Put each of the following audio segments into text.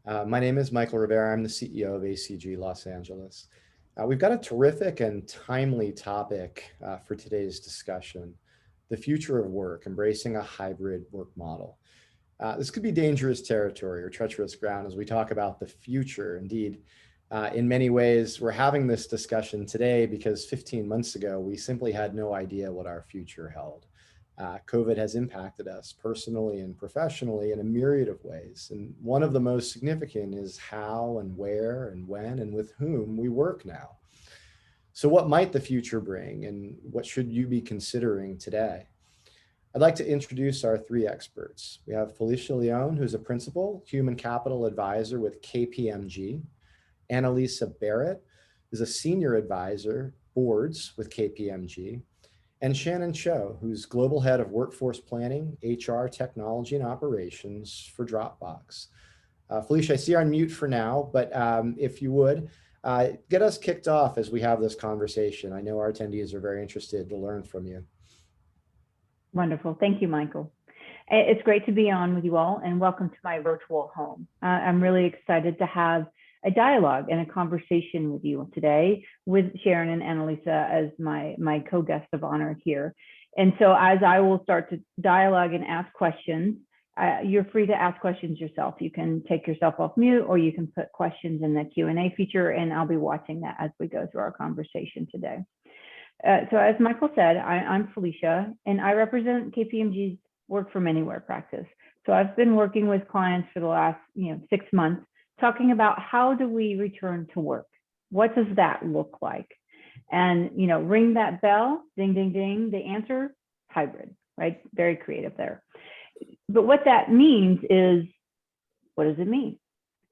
My name is Michael Rivera. I'm the CEO of ACG Los Angeles. We've got a terrific and timely topic for today's discussion, the future of work, embracing a hybrid work model. This could be dangerous territory or treacherous ground as we talk about the future. Indeed, in many ways, we're having this discussion today because 15 months ago, we simply had no idea what our future held. COVID has impacted us personally and professionally in a myriad of ways. And one of the most significant is how and where and when and with whom we work now. So what might the future bring and what should you be considering today? I'd like to introduce our three experts. We have Felicia Lyon, who's a principal human capital advisor with KPMG. Annalisa Barrett is a senior advisor boards with KPMG. And Sharon Choe, who's Global Head of Workforce Planning, HR, Technology, and Operations for Dropbox. Felicia, I see you're on mute for now, but if you would, get us kicked off as we have this conversation. I know our attendees are very interested to learn from you. Wonderful. Thank you, Michael. It's great to be on with you all, and welcome to my virtual home. I'm really excited to have a dialogue and a conversation with you today with Sharon and Annalisa as my co-guest of honor here. And so as I will start to dialogue and ask questions, you're free to ask questions yourself. You can take yourself off mute or you can put questions in the Q&A feature, and I'll be watching that as we go through our conversation today. So as Michael said, I'm Felicia, and I represent KPMG's Work From Anywhere practice. So I've been working with clients for the last 6 months, talking about how do we return to work? What does that look like? And, ring that bell, ding, ding, ding, the answer, hybrid, right? Very creative there. But what that means is, what does it mean?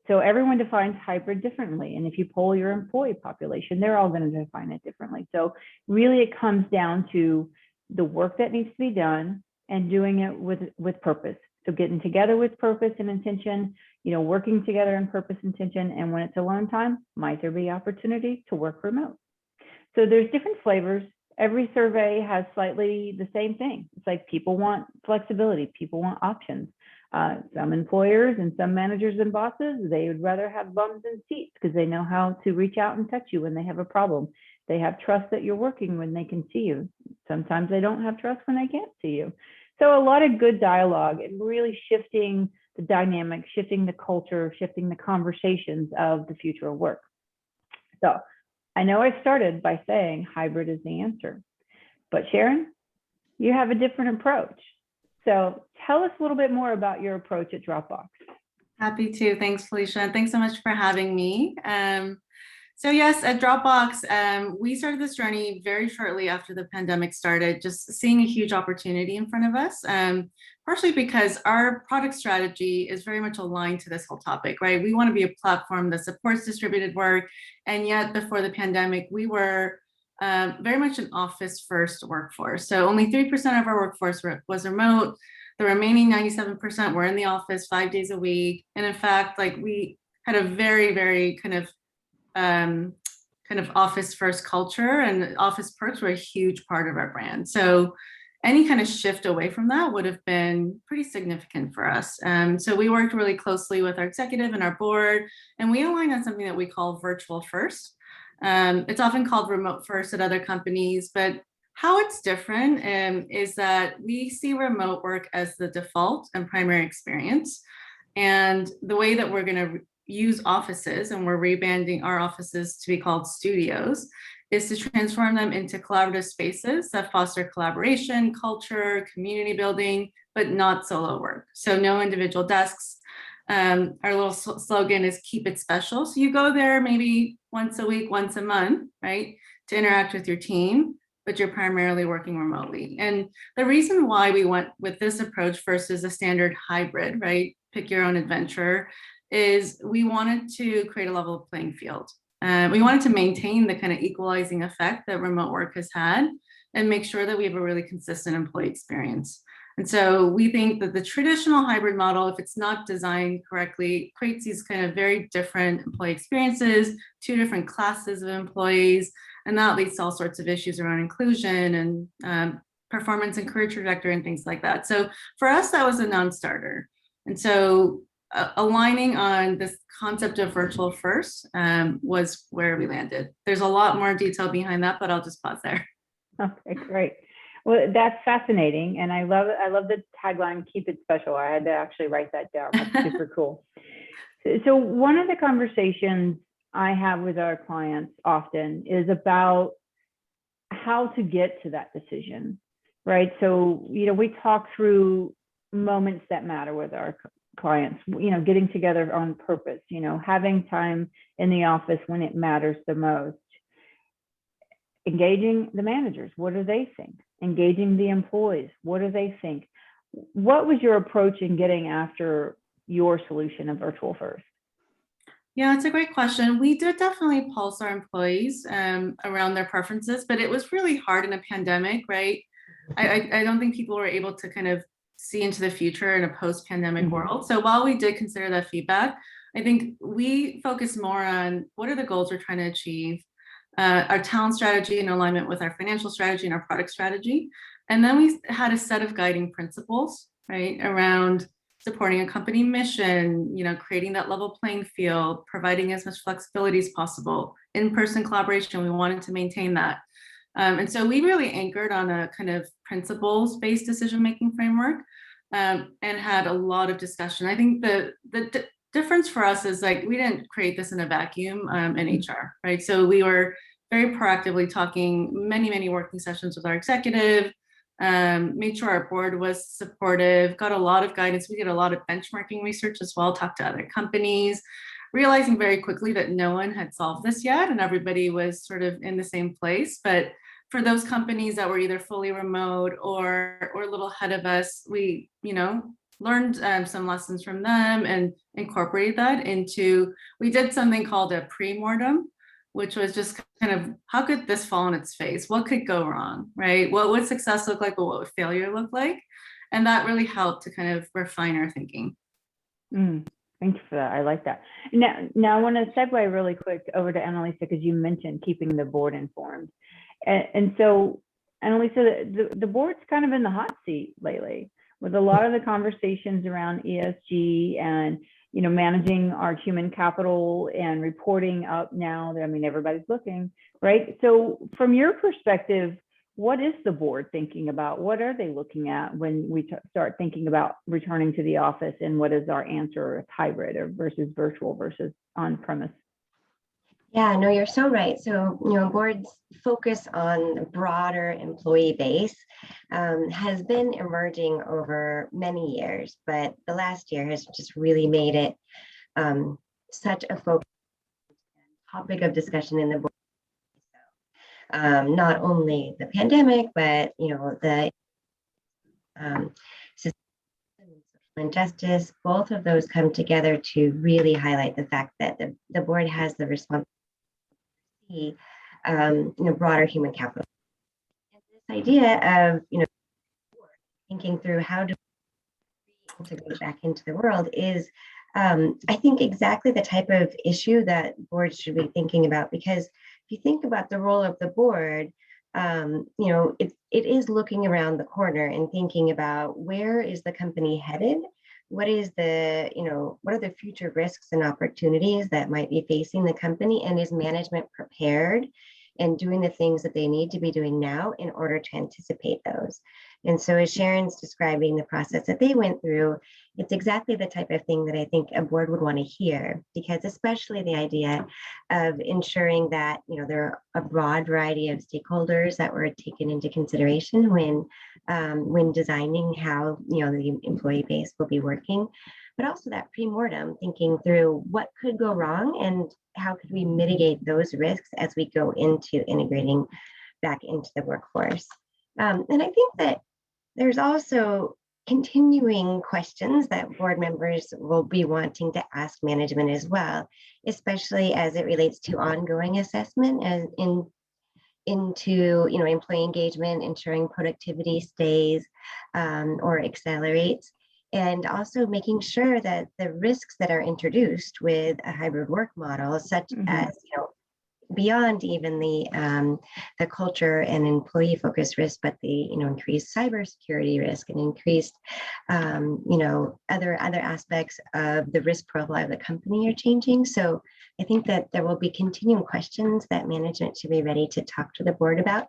So everyone defines hybrid differently. And if you poll your employee population, they're all going to define it differently. So really it comes down to the work that needs to be done and doing it with purpose. So getting together with purpose and intention, working together in purpose and intention. And when it's alone time, might there be opportunity to work remote? So there's different flavors. Every survey has slightly the same thing. It's like people want flexibility, people want options. Some employers and some managers and bosses, they would rather have bums in seats because they know how to reach out and touch you when they have a problem. They have trust that you're working when they can see you. Sometimes they don't have trust when they can't see you. So a lot of good dialogue and really shifting the dynamic, shifting the culture, shifting the conversations of the future of work. So I know I started by saying hybrid is the answer, but Sharon, you have a different approach. So tell us a little bit more about your approach at Dropbox. Happy to. Thanks, Felicia. Thanks so much for having me. So yes, at Dropbox, we started this journey very shortly after the pandemic started, just seeing a huge opportunity in front of us, partially because our product strategy is very much aligned to this whole topic, right? We want to be a platform that supports distributed work. And yet before the pandemic, we were very much an office-first workforce. So only 3% of our workforce was remote. The remaining 97% were in the office 5 days a week. And in fact, we had a very, very kind of office first culture, and office perks were a huge part of our brand. So any kind of shift away from that would have been pretty significant for us. So we worked really closely with our executive and our board, and we aligned on something that we call virtual first. It's often called remote first at other companies, but how it's different is that we see remote work as the default and primary experience. And the way that we're going to use offices, and we're rebranding our offices to be called studios, is to transform them into collaborative spaces that foster collaboration, culture, community building, but not solo work. So no individual desks. Our little slogan is keep it special. So you go there maybe once a week, once a month, right, to interact with your team, but you're primarily working remotely. And the reason why we went with this approach versus a standard hybrid, right, pick your own adventure, is we wanted to create a level playing field. We wanted to maintain the kind of equalizing effect that remote work has had and make sure that we have a really consistent employee experience. And so we think that the traditional hybrid model, if it's not designed correctly, creates these kind of very different employee experiences, two different classes of employees, and that leads to all sorts of issues around inclusion and performance and career trajectory and things like that. So for us, that was a non-starter. And so aligning on this concept of virtual first was where we landed. There's a lot more detail behind that, but I'll just pause there. Okay, great. Well, that's fascinating, and I love the tagline, "Keep it special." I had to actually write that down. That's super cool. So one of the conversations I have with our clients often is about how to get to that decision, right? So, we talk through moments that matter with our clients, getting together on purpose, having time in the office when it matters the most, engaging the managers, what do they think? Engaging the employees, what do they think? What was your approach in getting after your solution of virtual first? Yeah, it's a great question. We did definitely pulse our employees around their preferences, but it was really hard in a pandemic, right? I don't think people were able to kind of see into the future in a post-pandemic world. So while we did consider that feedback, I think we focused more on what are the goals we're trying to achieve, our talent strategy in alignment with our financial strategy and our product strategy. And then we had a set of guiding principles, right, around supporting a company mission, creating that level playing field, providing as much flexibility as possible, in-person collaboration. We wanted to maintain that. And so we really anchored on a kind of principles-based decision-making framework and had a lot of discussion. I think the difference for us is like, we didn't create this in a vacuum in HR, right? So we were very proactively talking many working sessions with our executive, made sure our board was supportive, got a lot of guidance. We did a lot of benchmarking research as well, talked to other companies, realizing very quickly that no one had solved this yet and everybody was sort of in the same place. But for those companies that were either fully remote or a little ahead of us, we, learned some lessons from them and incorporated that into, we did something called a pre-mortem, which was just kind of, how could this fall on its face? What could go wrong, right? What would success look like, but what would failure look like? And that really helped to kind of refine our thinking. Thank you for that. I like that. Now I want to segue really quick over to Annalisa, because you mentioned keeping the board informed. And so, Annalisa, the board's kind of in the hot seat lately with a lot of the conversations around ESG and, managing our human capital and reporting up now that, everybody's looking, right? So from your perspective, what is the board thinking about? What are they looking at when we start thinking about returning to the office, and what is our answer, if hybrid or versus virtual versus on-premise? Yeah, no, you're so right. So, boards focus on the broader employee base has been emerging over many years, but the last year has just really made it such a focus topic of discussion in the board. Not only the pandemic, but the system and injustice, both of those come together to really highlight the fact that the board has the responsibility broader human capital. And this idea of thinking through how to integrate back into the world is I think exactly the type of issue that boards should be thinking about, because if you think about the role of the board, it is looking around the corner and thinking about where is the company headed. What is what are the future risks and opportunities that might be facing the company, and is management prepared and doing the things that they need to be doing now in order to anticipate those? And so as Sharon's describing the process that they went through, it's exactly the type of thing that I think a board would want to hear, because especially the idea of ensuring that, there are a broad variety of stakeholders that were taken into consideration when designing how, the employee base will be working, but also that pre-mortem, thinking through what could go wrong and how could we mitigate those risks as we go into integrating back into the workforce. And I think that there's also continuing questions that board members will be wanting to ask management as well, especially as it relates to ongoing assessment as into employee engagement, ensuring productivity stays or accelerates, and also making sure that the risks that are introduced with a hybrid work model, such as beyond even the culture and employee focused risk, but the increased cybersecurity risk and increased other aspects of the risk profile of the company are changing. So I think that there will be continuing questions that management should be ready to talk to the board about,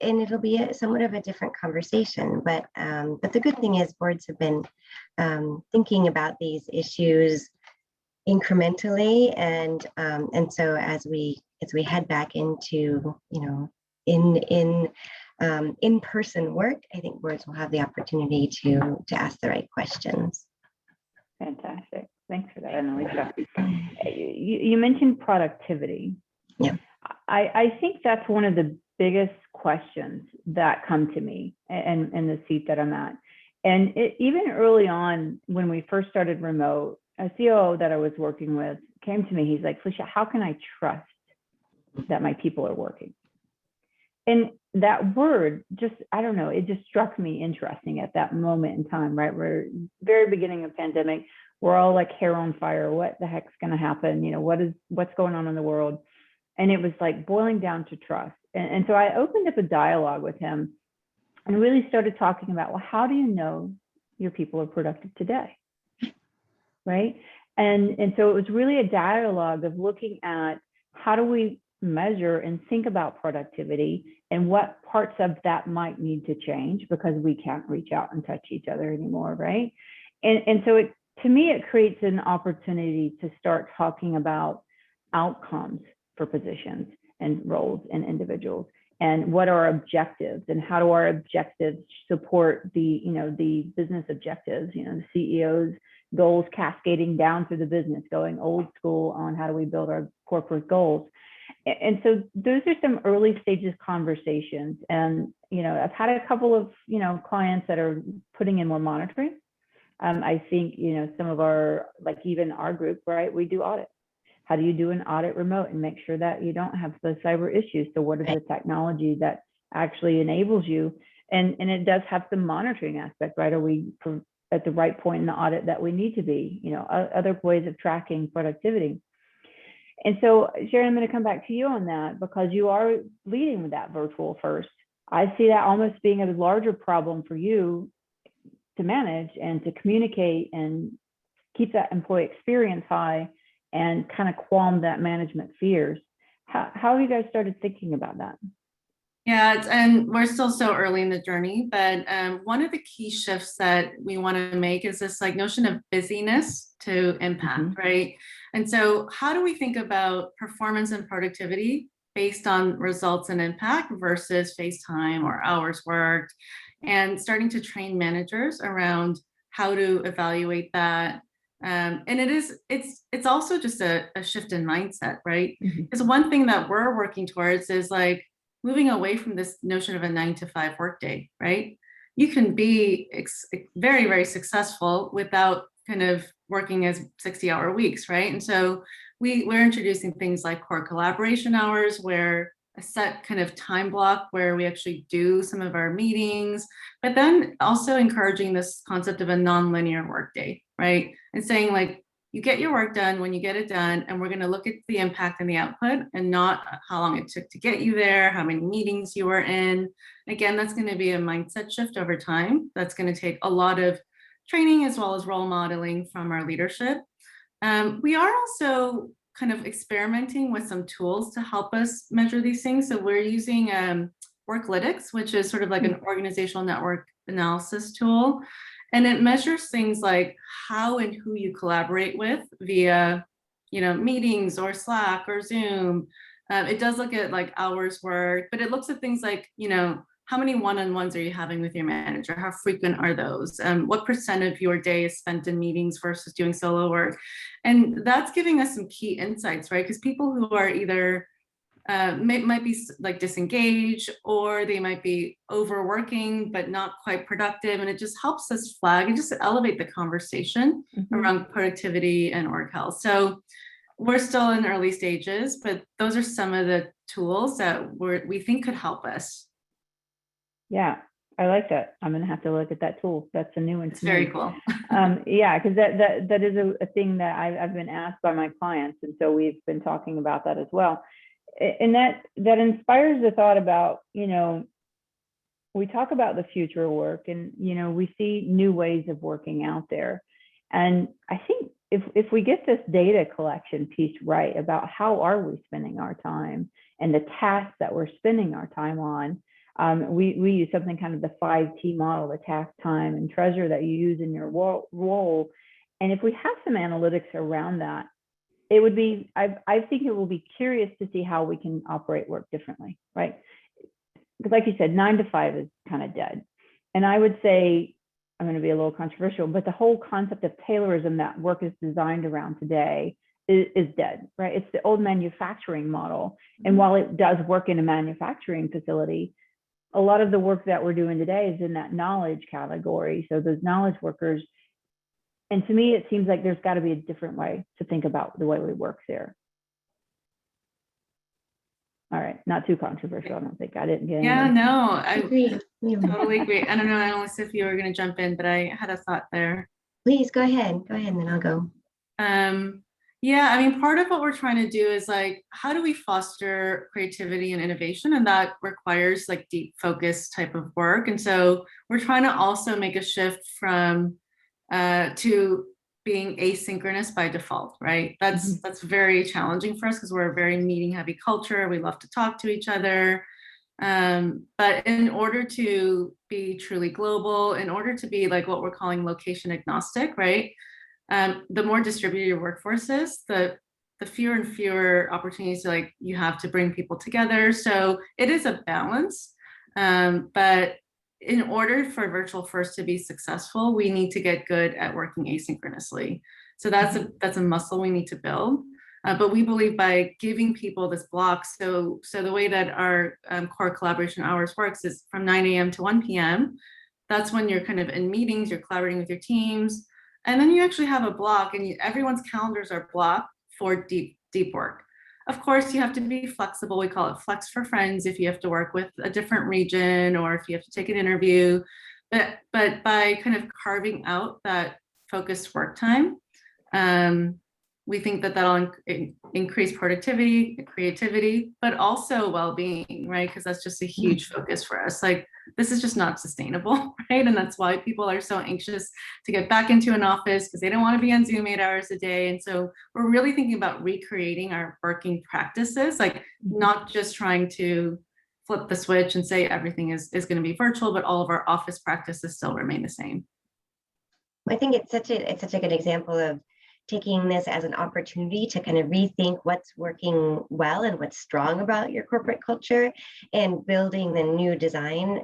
and it'll be somewhat of a different conversation. But the good thing is boards have been thinking about these issues incrementally, and so as we head back into in-person work, I think boards will have the opportunity to ask the right questions. Fantastic. Thanks for that, Annalisa. You mentioned productivity. Yeah. I think that's one of the biggest questions that come to me and in the seat that I'm at. And even early on, when we first started remote, a COO that I was working with came to me. He's like, Felicia, how can I trust that my people are working? And that word just, I don't know, it just struck me interesting at that moment in time, right? We're very beginning of pandemic. We're all like hair on fire. What the heck's going to happen? What's going on in the world? And it was like boiling down to trust. And so I opened up a dialogue with him and really started talking about, well, how do you know your people are productive today? Right. And so it was really a dialogue of looking at how do we measure and think about productivity and what parts of that might need to change because we can't reach out and touch each other anymore. Right. And so to me, it creates an opportunity to start talking about outcomes for positions and roles and individuals, and what are our objectives, and how do our objectives support the business objectives, the CEO's goals cascading down through the business, going old school on how do we build our corporate goals. And so those are some early stages conversations. And, I've had a couple of, clients that are putting in more monitoring. I think, some of our, like even our group, right, we do audits. How do you do an audit remote and make sure that you don't have the cyber issues? So what is the technology that actually enables you? And it does have some monitoring aspect, right? Are we at the right point in the audit that we need to be? Other ways of tracking productivity. And so, Sharon, I'm going to come back to you on that because you are leading with that virtual first. I see that almost being a larger problem for you to manage and to communicate and keep that employee experience high and kind of qualm that management fears. How have you guys started thinking about that? Yeah, and we're still so early in the journey, but one of the key shifts that we want to make is this like notion of busyness to impact, right? And so how do we think about performance and productivity based on results and impact versus face time or hours worked, and starting to train managers around how to evaluate that. And it's also just a shift in mindset, right? Because one thing that we're working towards is like moving away from this notion of a 9-to-5 workday, right? You can be very, very successful without kind of working as 60-hour weeks, right? And so we're introducing things like core collaboration hours, where a set kind of time block where we actually do some of our meetings, but then also encouraging this concept of a non-linear workday, right? And saying like, you get your work done when you get it done, and we're going to look at the impact and the output and not how long it took to get you there, how many meetings you were in. Again, that's going to be a mindset shift over time. That's going to take a lot of training as well as role modeling from our leadership. We are also kind of experimenting with some tools to help us measure these things. So we're using Worklytics, which is sort of like an organizational network analysis tool. And it measures things like how and who you collaborate with via, meetings or Slack or Zoom. It does look at like hours worked, but it looks at things like, how many one-on-ones are you having with your manager? How frequent are those? What % of your day is spent in meetings versus doing solo work? And that's giving us some key insights, right? Because people who are either might be like disengaged, or they might be overworking but not quite productive, and it just helps us flag and just elevate the conversation around productivity and org health. So we're still in early stages, but those are some of the tools that we think could help us. Yeah, I like that. I'm gonna have to look at that tool. That's a new one. It's very cool. Yeah, because that is a thing that I've been asked by my clients, and so we've been talking about that as well. And that inspires the thought about, we talk about the future of work, and we see new ways of working out there. And I think if we get this data collection piece right about how are we spending our time and the tasks that we're spending our time on, we use something kind of the 5T model, the task, time, and treasure that you use in your role. And if we have some analytics around that, it would be, I think it will be curious to see how we can operate work differently, right? Because like you said, 9 to 5 is kind of dead. And I would say, I'm going to be a little controversial, but the whole concept of Taylorism that work is designed around today is dead, right? It's the old manufacturing model. And while it does work in a manufacturing facility, a lot of the work that we're doing today is in that knowledge category. So those knowledge workers, and to me, it seems like there's got to be a different way to think about the way we work there. All right, not too controversial, I don't think. I didn't get any. Yeah, no, I Agree. totally agree. I don't know, Annalisa, if you were going to jump in, but I had a thought there. Please go ahead, and then I'll go. Yeah, I mean, part of what we're trying to do is like, how do we foster creativity and innovation? And that requires like deep focus type of work. And so we're trying to also make a shift from to being asynchronous by default, right? That's very challenging for us because we're a very meeting heavy culture. We love to talk to each other. But in order to be truly global, in order to be like what we're calling location agnostic, right? The more distributed your workforce is, the fewer and fewer opportunities like you have to bring people together. So it is a balance. But in order for virtual first to be successful, we need to get good at working asynchronously. So that's a muscle we need to build. But we believe by giving people this block, so the way that our core collaboration hours works is from 9 a.m. to 1 p.m. That's when you're kind of in meetings, you're collaborating with your teams. And then you actually have a block, and everyone's calendars are blocked for deep work. Of course, you have to be flexible. We call it flex for friends if you have to work with a different region or if you have to take an interview. But by kind of carving out that focused work time, we think that that'll increase productivity, creativity, but also well-being, right? Because that's just a huge focus for us. Like, this is just not sustainable, right? And that's why people are so anxious to get back into an office because they don't want to be on Zoom 8 hours a day. And so we're really thinking about recreating our working practices, like not just trying to flip the switch and say everything is going to be virtual, but all of our office practices still remain the same. I think it's such a good example of taking this as an opportunity to kind of rethink what's working well and what's strong about your corporate culture, and building the new design,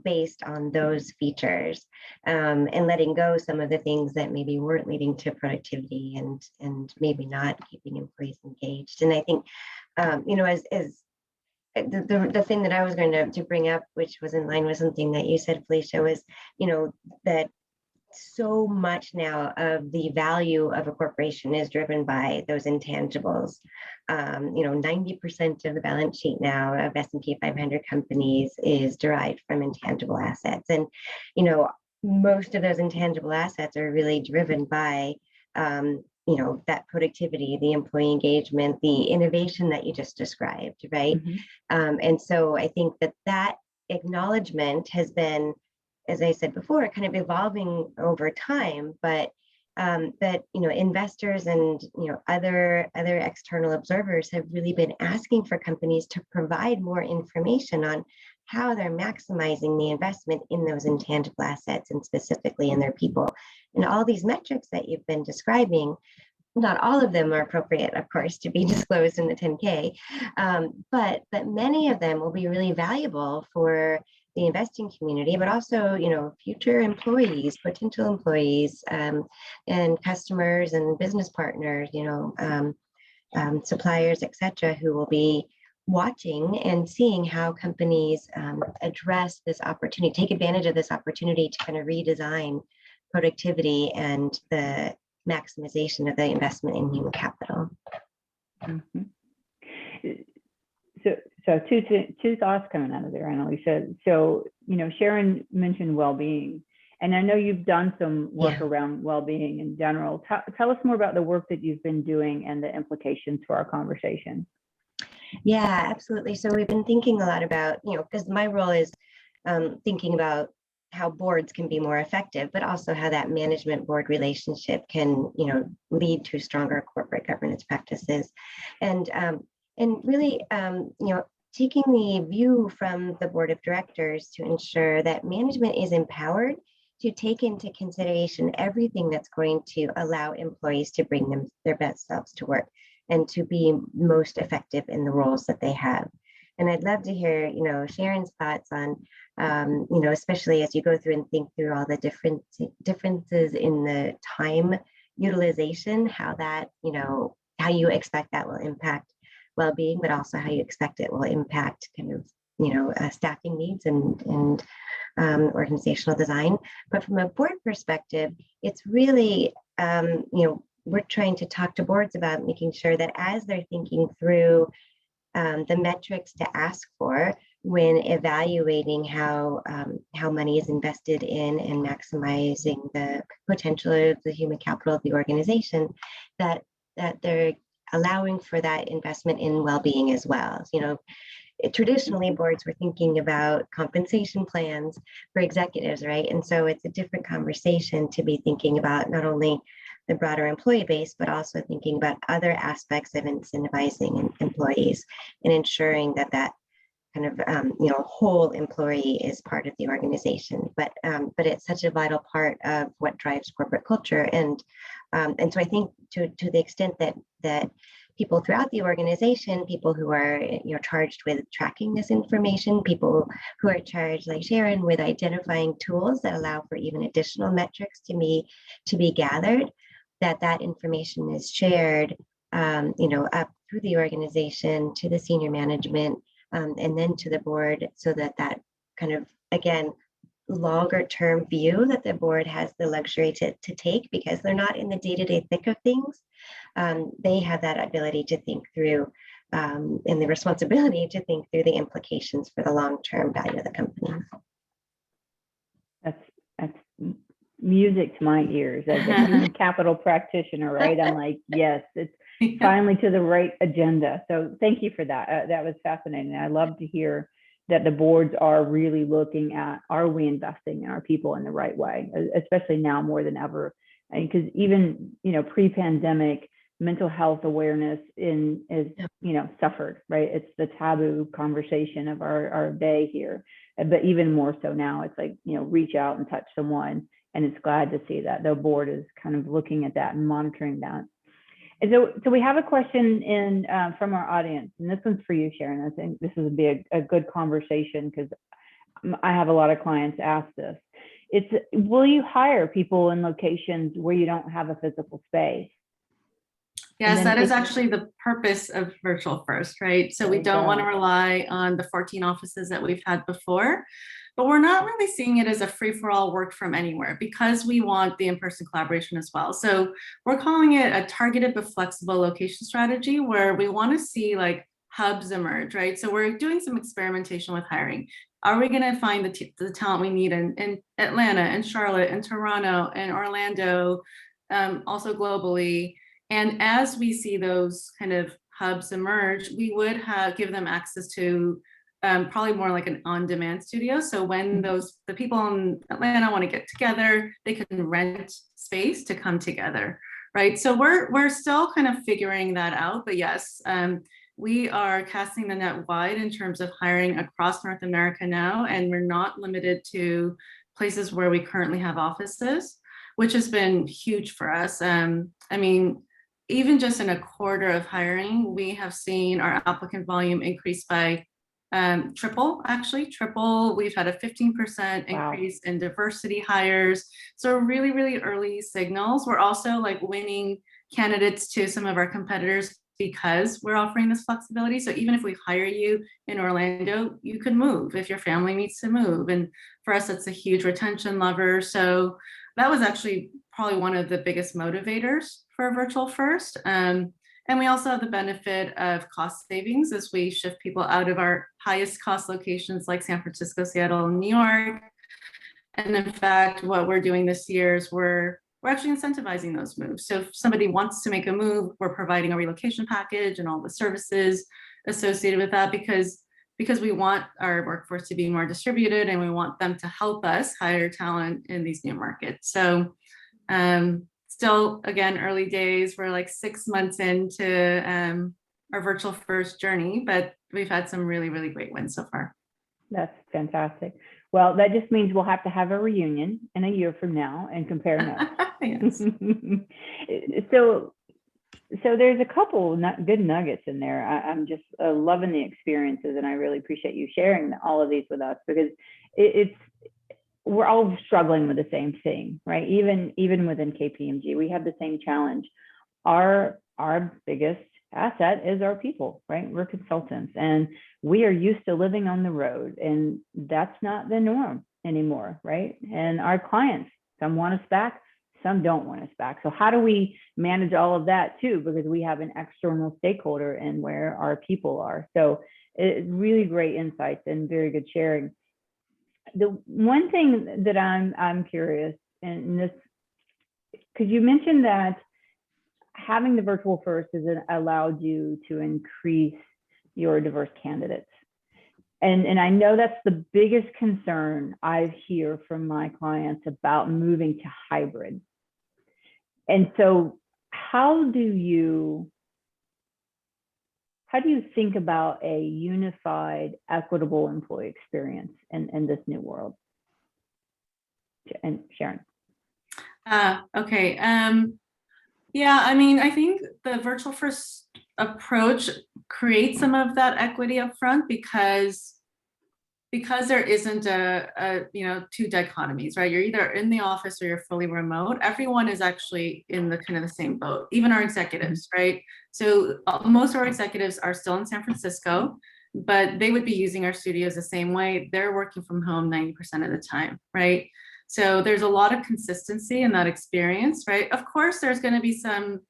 based on those features, and letting go some of the things that maybe weren't leading to productivity and maybe not keeping employees engaged. And I think, as the thing that I was going to bring up, which was in line with something that you said, Felicia, was, that so much now of the value of a corporation is driven by those intangibles. 90% of the balance sheet now of S&P 500 companies is derived from intangible assets. And, most of those intangible assets are really driven by, that productivity, the employee engagement, the innovation that you just described, right? And so I think that acknowledgement has been, as I said before, kind of evolving over time, but that investors and other external observers have really been asking for companies to provide more information on how they're maximizing the investment in those intangible assets, and specifically in their people. And all these metrics that you've been describing, not all of them are appropriate, of course, to be disclosed in the 10K, but many of them will be really valuable for the investing community, but also, future employees, potential employees, and customers and business partners, suppliers, et cetera, who will be watching and seeing how companies address this opportunity, take advantage of this opportunity to kind of redesign productivity and the maximization of the investment in human capital. So two thoughts coming out of there, Annalisa. So, Sharon mentioned well-being, and I know you've done some work around well-being in general. Tell us more about the work that you've been doing and the implications for our conversation. Yeah, absolutely. So we've been thinking a lot about, because my role is thinking about how boards can be more effective, but also how that management board relationship can, lead to stronger corporate governance practices. And really, taking the view from the board of directors to ensure that management is empowered to take into consideration everything that's going to allow employees to bring their best selves to work and to be most effective in the roles that they have. And I'd love to hear, Sharon's thoughts on, especially as you go through and think through all the differences in the time utilization, how that, how you expect that will impact well-being, but also how you expect it will impact kind of, staffing needs and organizational design. But from a board perspective, it's really, we're trying to talk to boards about making sure that as they're thinking through the metrics to ask for when evaluating how money is invested in and maximizing the potential of the human capital of the organization, that they're allowing for that investment in well-being as well. Traditionally boards were thinking about compensation plans for executives, right? And so it's a different conversation to be thinking about not only the broader employee base, but also thinking about other aspects of incentivizing employees and ensuring that kind of whole employee is part of the organization. But it's such a vital part of what drives corporate culture. And so I think to the extent that people throughout the organization, people who are charged with tracking this information, people who are charged, like Sharon, with identifying tools that allow for even additional metrics to be gathered, that information is shared, up through the organization to the senior management, and then to the board, so that kind of, again, longer term view that the board has the luxury to take, because they're not in the day-to-day thick of things. They have that ability to think through and the responsibility to think through the implications for the long-term value of the company. That's music to my ears as a human capital practitioner, right? I'm like, yes, it's finally to the right agenda. So thank you for that. That was fascinating. I love to hear that the boards are really looking at, are we investing in our people in the right way, especially now more than ever? Because even, pre-pandemic, mental health awareness is suffered, right? It's the taboo conversation of our day here. But even more so now, it's like, reach out and touch someone. And it's glad to see that the board is kind of looking at that and monitoring that. And so we have a question in from our audience, and this one's for you, Sharon. I think this would be a good conversation because I have a lot of clients ask this. It's, will you hire people in locations where you don't have a physical space? Yes, that is actually the purpose of Virtual First, right? So we don't want to rely on the 14 offices that we've had before, but we're not really seeing it as a free-for-all work from anywhere, because we want the in-person collaboration as well. So we're calling it a targeted but flexible location strategy, where we want to see like hubs emerge, right? So we're doing some experimentation with hiring. Are we going to find the talent we need in Atlanta and Charlotte and Toronto and Orlando, also globally? And as we see those kind of hubs emerge, we would give them access to probably more like an on-demand studio. So when the people in Atlanta want to get together, they can rent space to come together, right? So we're still kind of figuring that out. But yes, we are casting the net wide in terms of hiring across North America now, and we're not limited to places where we currently have offices, which has been huge for us. Even just in a quarter of hiring, we have seen our applicant volume increase by triple. We've had a 15% increase in diversity hires. So really, really early signals. We're also like winning candidates to some of our competitors because we're offering this flexibility. So even if we hire you in Orlando, you could move if your family needs to move. And for us, it's a huge retention lever. So that was actually probably one of the biggest motivators for Virtual First. And we also have the benefit of cost savings as we shift people out of our highest cost locations like San Francisco, Seattle, and New York. And in fact, what we're doing this year is we're actually incentivizing those moves. So if somebody wants to make a move, we're providing a relocation package and all the services associated with that because we want our workforce to be more distributed and we want them to help us hire talent in these new markets. So still, again, early days, we're like 6 months into our virtual first journey, but we've had some really, really great wins so far. That's fantastic. Well, that just means we'll have to have a reunion in a year from now and compare notes. So there's a couple good nuggets in there. I'm just loving the experiences, and I really appreciate you sharing all of these with us, because we're all struggling with the same thing, right? Even within KPMG, we have the same challenge. Our biggest asset is our people, right? We're consultants, and we are used to living on the road, and that's not the norm anymore, right? And our clients, some want us back, some don't want us back. So how do we manage all of that too? Because we have an external stakeholder in where our people are. So it's really great insights and very good sharing. The one thing that I'm curious, and this, because you mentioned that having the virtual first has allowed you to increase your diverse candidates. And I know that's the biggest concern I hear from my clients about moving to hybrid. And so how do you think about a unified, equitable employee experience in this new world? And Sharon. Okay. Yeah, I mean, I think the virtual first approach creates some of that equity up front because there isn't a two dichotomies, right? You're either in the office or you're fully remote. Everyone is actually in the kind of the same boat, even our executives, right? So most of our executives are still in San Francisco, but they would be using our studios the same way. They're working from home 90% of the time, right? So there's a lot of consistency in that experience, right? Of course, there's going to be some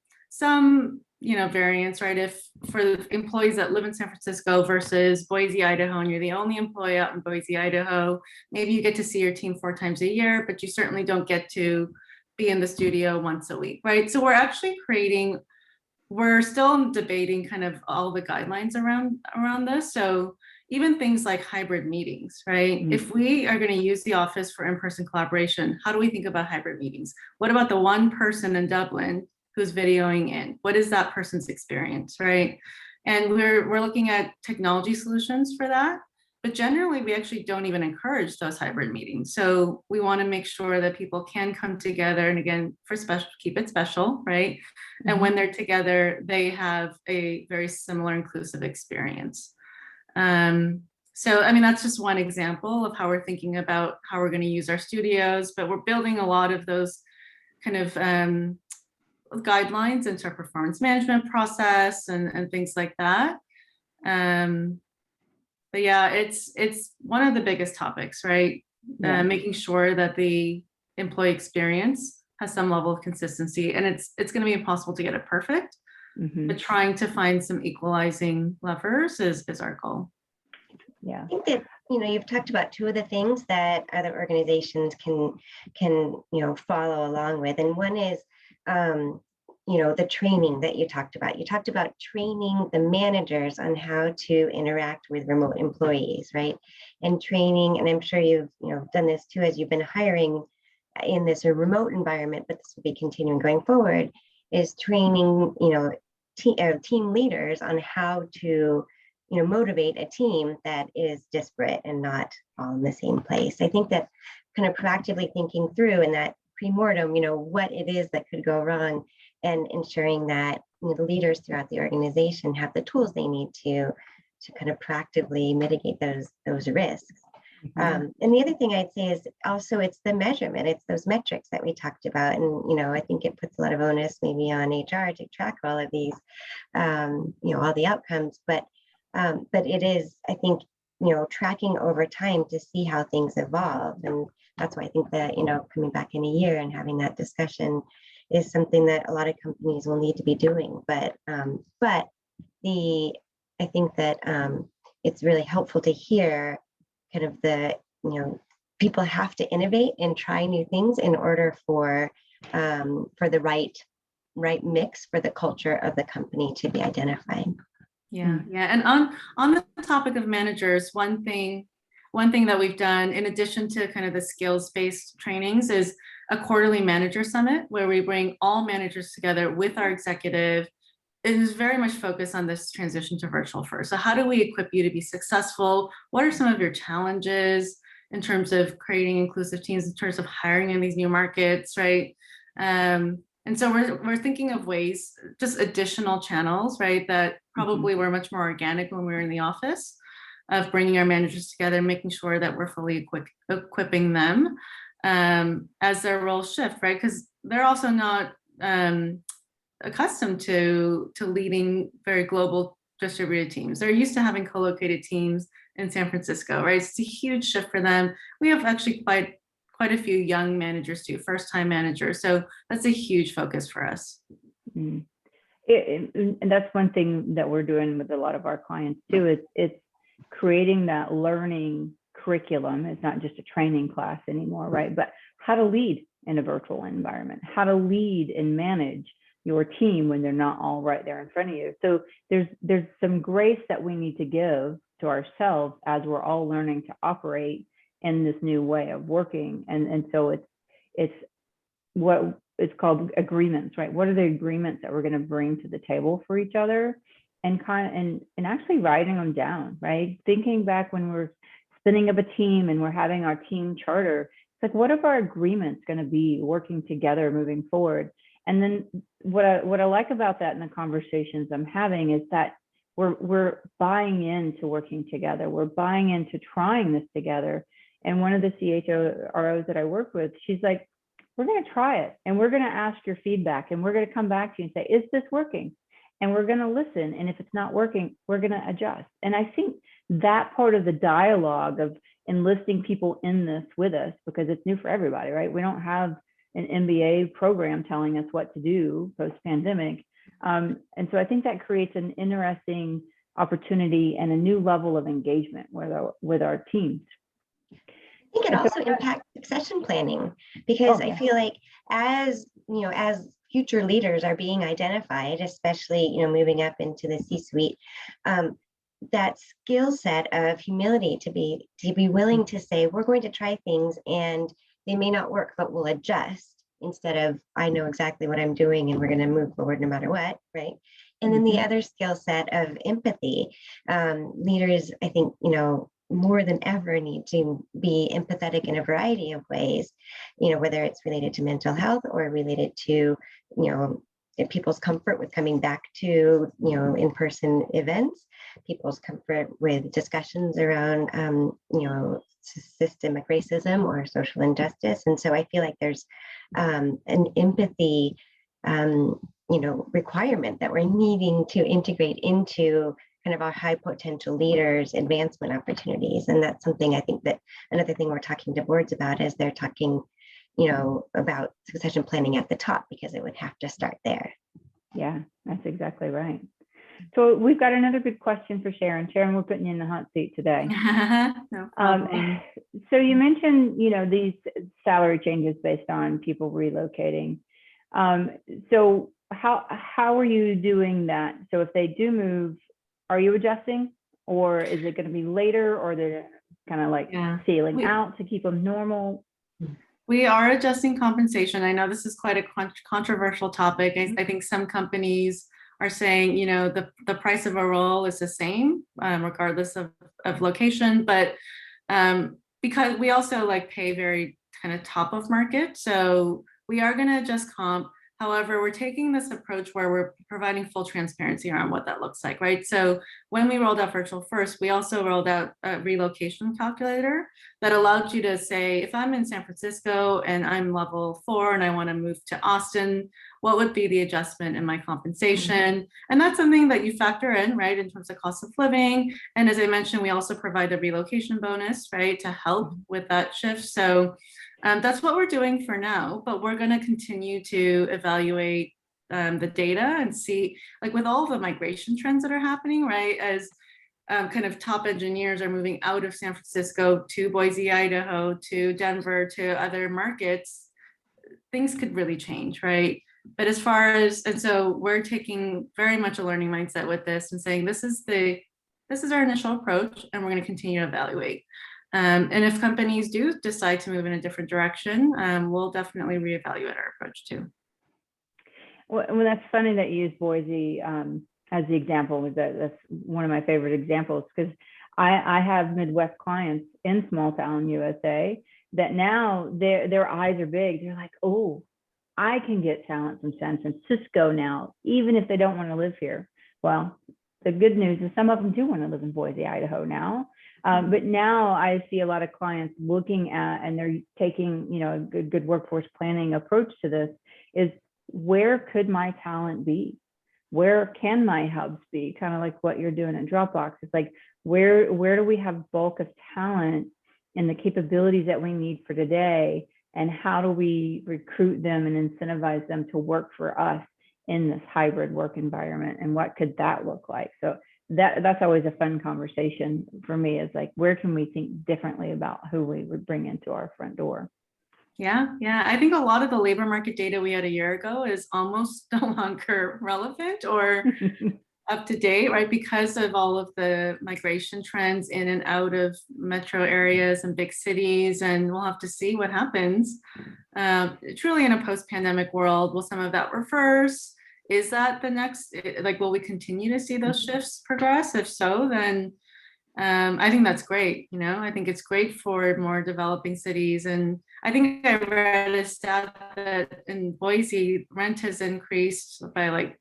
variance, right? If for the employees that live in San Francisco versus Boise, Idaho, and you're the only employee out in Boise, Idaho, maybe you get to see your team 4 times a year, but you certainly don't get to be in the studio once a week, right? So we're still debating kind of all the guidelines around this. So even things like hybrid meetings, right? Mm-hmm. If we are going to use the office for in-person collaboration, how do we think about hybrid meetings? What about the one person in Dublin who's videoing in? What is that person's experience, right? And we're looking at technology solutions for that, but generally we actually don't even encourage those hybrid meetings. So we want to make sure that people can come together, and again, keep it special, right? Mm-hmm. And when they're together, they have a very similar inclusive experience. So, I mean, that's just one example of how we're thinking about how we're going to use our studios, but we're building a lot of those kind of guidelines into our performance management process and things like that. But yeah, it's one of the biggest topics, right? Yeah. Making sure that the employee experience has some level of consistency, and it's going to be impossible to get it perfect. Mm-hmm. But trying to find some equalizing levers is our goal. Yeah. I think that, you've talked about 2 of the things that other organizations can follow along with. And one is, the training that you talked about. You talked about training the managers on how to interact with remote employees, right? And training, and I'm sure you've, done this too as you've been hiring in this remote environment, but this will be continuing going forward, is training, team leaders on how to, motivate a team that is disparate and not all in the same place. I think that kind of proactively thinking through and that pre-mortem, what it is that could go wrong, and ensuring that the leaders throughout the organization have the tools they need to kind of proactively mitigate those risks. Mm-hmm. And the other thing I'd say is also it's the measurement, it's those metrics that we talked about. And, I think it puts a lot of onus maybe on HR to track all of these, all the outcomes, but it is, I think, tracking over time to see how things evolve. And that's why I think that, coming back in a year and having that discussion is something that a lot of companies will need to be doing. But I think that it's really helpful to hear kind of the, people have to innovate and try new things in order for the right mix for the culture of the company to be identified. Yeah, yeah. And on the topic of managers, one thing that we've done in addition to kind of the skills-based trainings is a quarterly manager summit where we bring all managers together with our executive. It is very much focused on this transition to virtual first. So how do we equip you to be successful? What are some of your challenges in terms of creating inclusive teams, in terms of hiring in these new markets, right? And so we're thinking of ways, just additional channels, right, that probably were much more organic when we were in the office, of bringing our managers together, making sure that we're fully equipping them as their roles shift, right? Because they're also not accustomed to leading very global distributed teams. They're used to having co-located teams in San Francisco, right? It's a huge shift for them. We have actually quite a few young managers too, first-time managers. So that's a huge focus for us. And that's one thing that we're doing with a lot of our clients too, is it's creating that learning curriculum. It's not just a training class anymore, right? But how to lead in a virtual environment, how to lead and manage your team when they're not all right there in front of you. So there's some grace that we need to give to ourselves as we're all learning to operate in this new way of working. And so it's what it's called agreements, right? What are the agreements that we're going to bring to the table for each other, and actually writing them down, right? Thinking back when we're spinning up a team and we're having our team charter, it's like, what are our agreements going to be working together moving forward? And then what I like about that in the conversations I'm having is that we're buying into working together. We're buying into trying this together. And one of the CHROs that I work with, she's like, we're going to try it and we're going to ask your feedback and we're going to come back to you and say, is this working? And we're going to listen. And if it's not working, we're going to adjust. And I think that part of the dialogue of enlisting people in this with us, because it's new for everybody, right? We don't have an MBA program telling us what to do post-pandemic. And so I think that creates an interesting opportunity and a new level of engagement with our teams. I think it also impacts succession planning, because I feel like as future leaders are being identified, especially moving up into the C-suite, that skill set of humility to be willing to say, we're going to try things and they may not work, but we'll adjust, instead of, I know exactly what I'm doing and we're going to move forward no matter what, right? And then the other skill set of empathy. Leaders, I think, more than ever need to be empathetic in a variety of ways, whether it's related to mental health or related to, people's comfort with coming back to, in-person events, people's comfort with discussions around, systemic racism or social injustice. And so I feel like there's an empathy, requirement that we're needing to integrate into kind of our high potential leaders' advancement opportunities. And that's something I think that another thing we're talking to boards about is they're talking, about succession planning at the top, because it would have to start there. Yeah, that's exactly right. So we've got another good question for Sharon. Sharon, we're putting you in the hot seat today. No problem. So you mentioned, these salary changes based on people relocating. So how are you doing that? So if they do move, are you adjusting, or is it going to be later, or they're kind of like sailing out to keep them normal? We are adjusting compensation. I know this is quite a controversial topic. I think some companies are saying, the price of a role is the same, regardless of location, but because we also pay very kind of top of market. So we are going to adjust comp. However, we're taking this approach where we're providing full transparency around what that looks like, right? So when we rolled out Virtual First, we also rolled out a relocation calculator that allowed you to say, if I'm in San Francisco and I'm level 4 and I want to move to Austin, what would be the adjustment in my compensation? And that's something that you factor in, right, in terms of cost of living. And as I mentioned, we also provide a relocation bonus, right, to help with that shift. So that's what we're doing for now, but we're going to continue to evaluate the data and see, with all the migration trends that are happening, right, as kind of top engineers are moving out of San Francisco to Boise, Idaho, to Denver, to other markets, things could really change, right? But as far as, and so we're taking very much a learning mindset with this and saying, this is our initial approach, and we're going to continue to evaluate. And if companies do decide to move in a different direction, we'll definitely reevaluate our approach too. Well, that's funny that you use Boise as the example. That's one of my favorite examples, because I have Midwest clients in small town USA that now their eyes are big. They're like, oh, I can get talent from San Francisco now, even if they don't want to live here. Well, the good news is some of them do want to live in Boise, Idaho now. But now I see a lot of clients looking at, and they're taking, a good workforce planning approach to this, is where could my talent be? Where can my hubs be? Kind of like what you're doing in Dropbox. It's like, where do we have bulk of talent and the capabilities that we need for today? And how do we recruit them and incentivize them to work for us in this hybrid work environment? And what could that look like? So that's always a fun conversation for me, is like, where can we think differently about who we would bring into our front door? Yeah. I think a lot of the labor market data we had a year ago is almost no longer relevant or up to date, right? Because of all of the migration trends in and out of metro areas and big cities. And we'll have to see what happens. Truly in a post-pandemic world, will some of that reverse? Is that the next, like, will we continue to see those shifts progress? If so, then I think that's great. I think it's great for more developing cities. And I think I read a stat that in Boise, rent has increased by like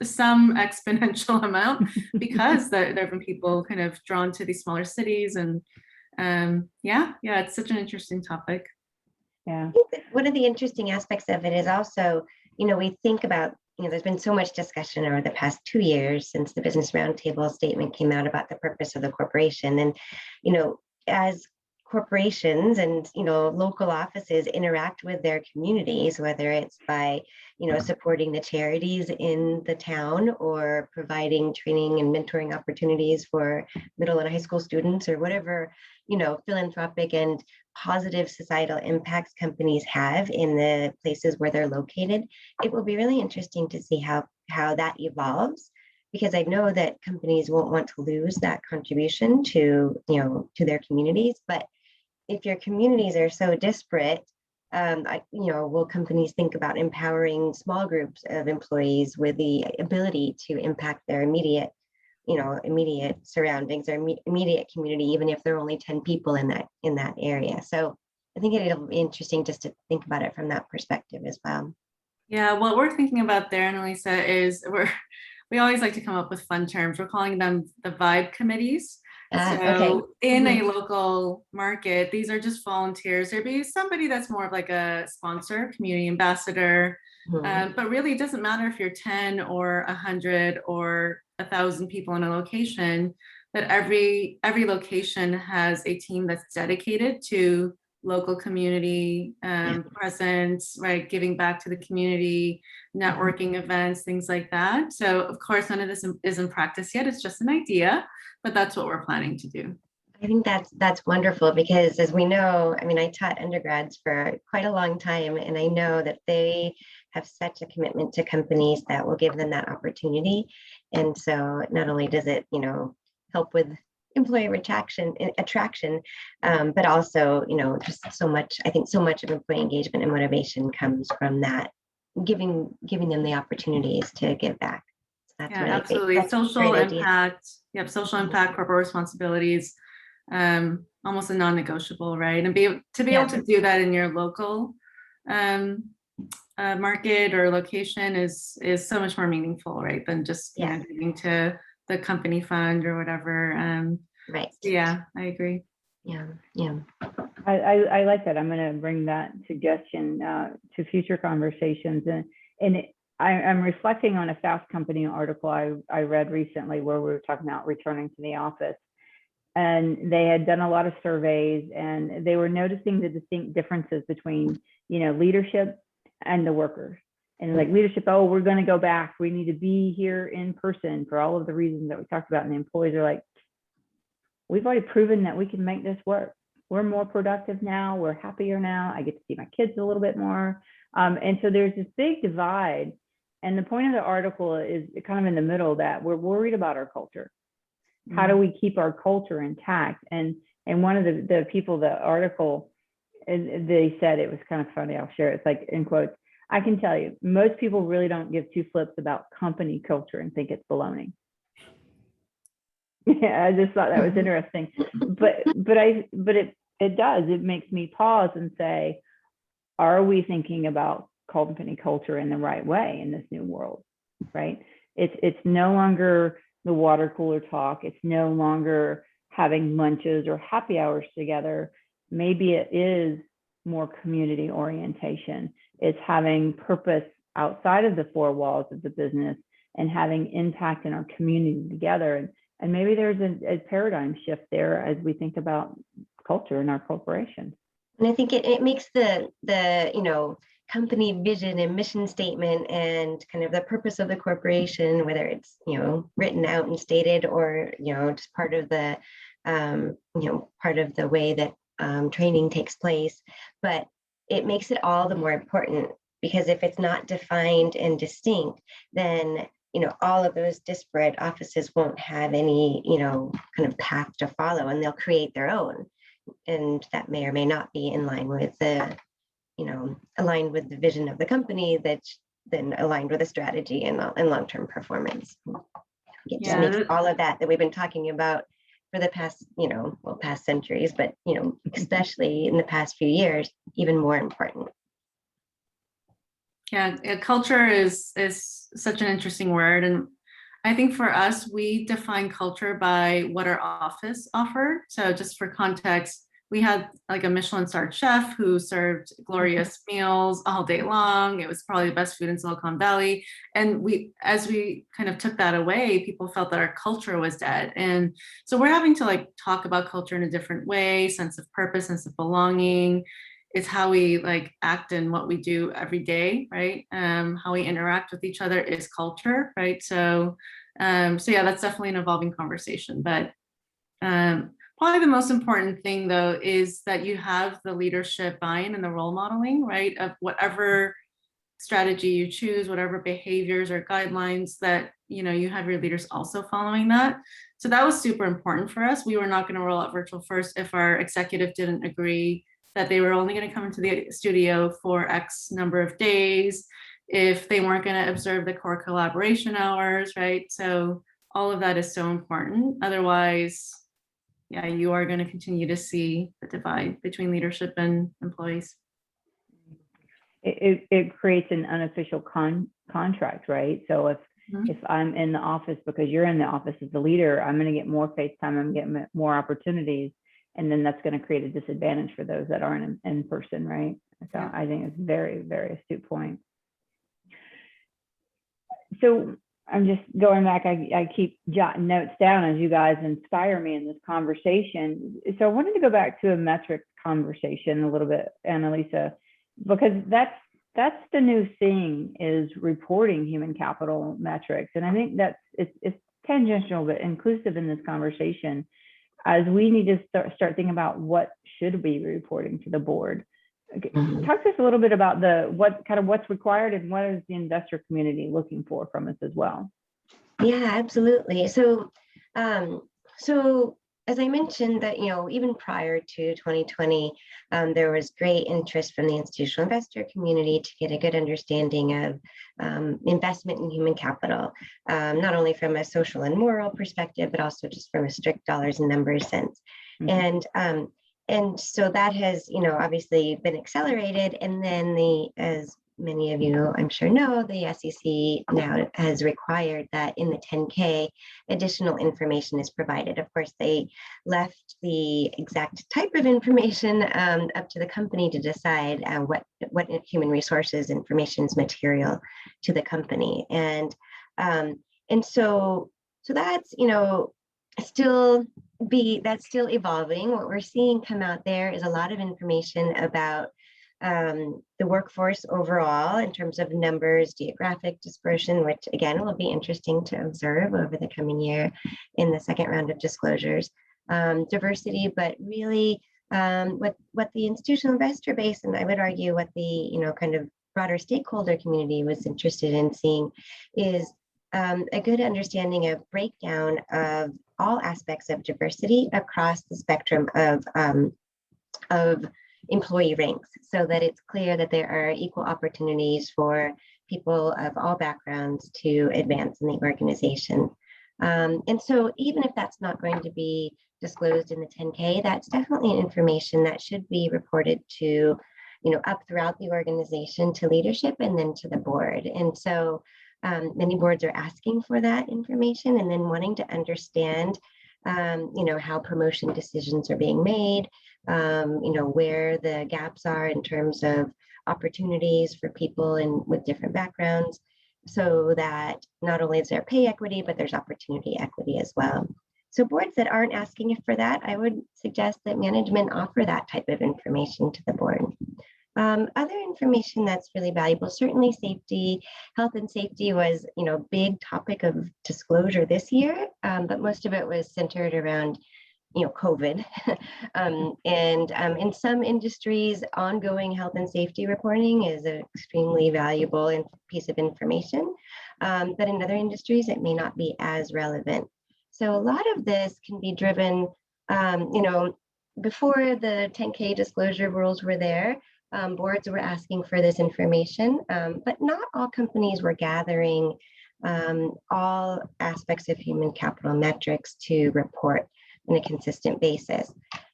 some exponential amount because there have been people kind of drawn to these smaller cities. And it's such an interesting topic. Yeah. I think that one of the interesting aspects of it is also, we think about, there's been so much discussion over the past 2 years since the Business Roundtable statement came out about the purpose of the corporation. And, as corporations and, local offices interact with their communities, whether it's by, supporting the charities in the town or providing training and mentoring opportunities for middle and high school students or whatever, philanthropic and positive societal impacts companies have in the places where they're located, it will be really interesting to see how that evolves, because I know that companies won't want to lose that contribution to their communities. But if your communities are so disparate, will companies think about empowering small groups of employees with the ability to impact their immediate surroundings or immediate community, even if there are only 10 people in that area. So I think it'll be interesting just to think about it from that perspective as well. Yeah, what we're thinking about there, Annalisa, is we always like to come up with fun terms. We're calling them the vibe committees. Okay. In a local market, these are just volunteers. There'd be somebody that's more of like a sponsor, community ambassador, but really it doesn't matter if you're 10 or 100 or 1,000 people in a location, that every location has a team that's dedicated to local community presence, right? Giving back to the community, networking events, things like that. So of course, none of this is in practice yet. It's just an idea, but that's what we're planning to do. I think that's wonderful, because as we know, I taught undergrads for quite a long time, and I know that they have such a commitment to companies that will give them that opportunity. And so not only does it, help with employee attraction, but also, just so much of employee engagement and motivation comes from that, giving them the opportunities to give back. So that's really absolutely. great. Social impact. Yep. Social impact, corporate responsibilities, almost a non-negotiable, right? And to be able to do that in your local market or location is so much more meaningful, right? Than just giving to the company fund or whatever. Right. Yeah, I agree. Yeah. I like that. I'm going to bring that suggestion to future conversations. And I'm reflecting on a Fast Company article I read recently where we were talking about returning to the office. And they had done a lot of surveys, and they were noticing the distinct differences between, leadership and the workers. And like leadership, oh, we're going to go back. We need to be here in person for all of the reasons that we talked about. And the employees are like, we've already proven that we can make this work. We're more productive now. We're happier now. I get to see my kids a little bit more. And so there's this big divide. And the point of the article is kind of in the middle, that we're worried about our culture. How do we keep our culture intact? And one of the people, the article, they said, it was kind of funny, I'll share it. It's like, in quotes, I can tell you, most people really don't give two flips about company culture and think it's baloney. Yeah, I just thought that was interesting. But it does. It makes me pause and say, are we thinking about company culture in the right way in this new world? Right? It's no longer the water cooler talk. It's no longer having lunches or happy hours together. Maybe it is more community orientation. It's having purpose outside of the four walls of the business and having impact in our community together. And maybe there's a paradigm shift there as we think about culture in our corporation. And I think it makes the company vision and mission statement and kind of the purpose of the corporation, whether it's written out and stated or just part of the part of the way that training takes place, but it makes it all the more important, because if it's not defined and distinct, then all of those disparate offices won't have any kind of path to follow, and they'll create their own, and that may or may not be in line with the aligned with the vision of the company, that's then aligned with the strategy and long-term performance. It just makes all of that we've been talking about for the past past centuries, but especially in the past few years, even more important. Yeah, culture is such an interesting word. And I think for us, we define culture by what our office offered. So just for context, we had like a Michelin-starred chef who served glorious meals all day long. It was probably the best food in Silicon Valley. And as we kind of took that away, people felt that our culture was dead. And so we're having to talk about culture in a different way, sense of purpose, sense of belonging. It's how we act and what we do every day, right? How we interact with each other is culture, right? So yeah, that's definitely an evolving conversation. But probably the most important thing, though, is that you have the leadership buy-in and the role modeling, right? Of whatever strategy you choose, whatever behaviors or guidelines that you have your leaders also following that. So that was super important for us. We were not going to roll out virtual first if our executive didn't agree that they were only going to come into the studio for X number of days, if they weren't going to observe the core collaboration hours, right? So all of that is so important. Otherwise, yeah, you are going to continue to see the divide between leadership and employees. It creates an unofficial contract, right? So if I'm in the office because you're in the office as the leader, I'm going to get more face time, I'm getting more opportunities. And then that's going to create a disadvantage for those that aren't in person, right? So yeah. I think it's very, very astute point. So I'm just going back, I keep jotting notes down as you guys inspire me in this conversation. So I wanted to go back to a metrics conversation a little bit, Annalisa, because that's the new thing, is reporting human capital metrics. And I think it's tangential but inclusive in this conversation, as we need to start thinking about what should we be reporting to the board. Talk to us a little bit about what's required and what is the investor community looking for from us as well. Yeah, absolutely. So as I mentioned that, even prior to 2020, there was great interest from the institutional investor community to get a good understanding of investment in human capital, not only from a social and moral perspective, but also just from a strict dollars and numbers sense. Mm-hmm. And so that has, obviously been accelerated. And then as many of you, I'm sure know, the SEC now has required that in the 10K, additional information is provided. Of course, they left the exact type of information up to the company to decide what human resources information is material to the company. And so that's, that's still evolving. What we're seeing come out there is a lot of information about the workforce overall in terms of numbers, geographic dispersion, which again will be interesting to observe over the coming year in the second round of disclosures, diversity, but really what the institutional investor base, and I would argue what the kind of broader stakeholder community was interested in seeing is a good understanding of breakdown of all aspects of diversity across the spectrum of employee ranks, so that it's clear that there are equal opportunities for people of all backgrounds to advance in the organization. And so even if that's not going to be disclosed in the 10K, that's definitely information that should be reported to, up throughout the organization, to leadership and then to the board. And so many boards are asking for that information and then wanting to understand, how promotion decisions are being made, where the gaps are in terms of opportunities for people with different backgrounds, so that not only is there pay equity, but there's opportunity equity as well. So boards that aren't asking for that, I would suggest that management offer that type of information to the board. Other information that's really valuable, certainly safety, health and safety was, big topic of disclosure this year, but most of it was centered around, COVID. In some industries, ongoing health and safety reporting is an extremely valuable piece of information, but in other industries, it may not be as relevant. So a lot of this can be driven, before the 10K disclosure rules were there, boards were asking for this information, but not all companies were gathering all aspects of human capital metrics to report on a consistent basis.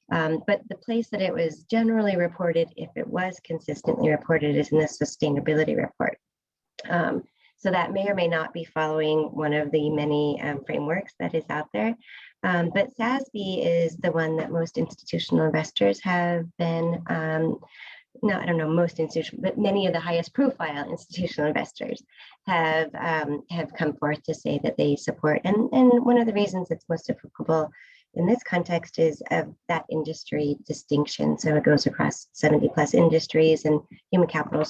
But the place that it was generally reported, if it was consistently reported, is in the sustainability report. So that may or may not be following one of the many frameworks that is out there. But SASB is the one that most institutional investors have been, I don't know, most institutional, but many of the highest profile institutional investors have come forth to say that they support. And one of the reasons it's most applicable in this context is of that industry distinction. So it goes across 70 plus industries, and human capital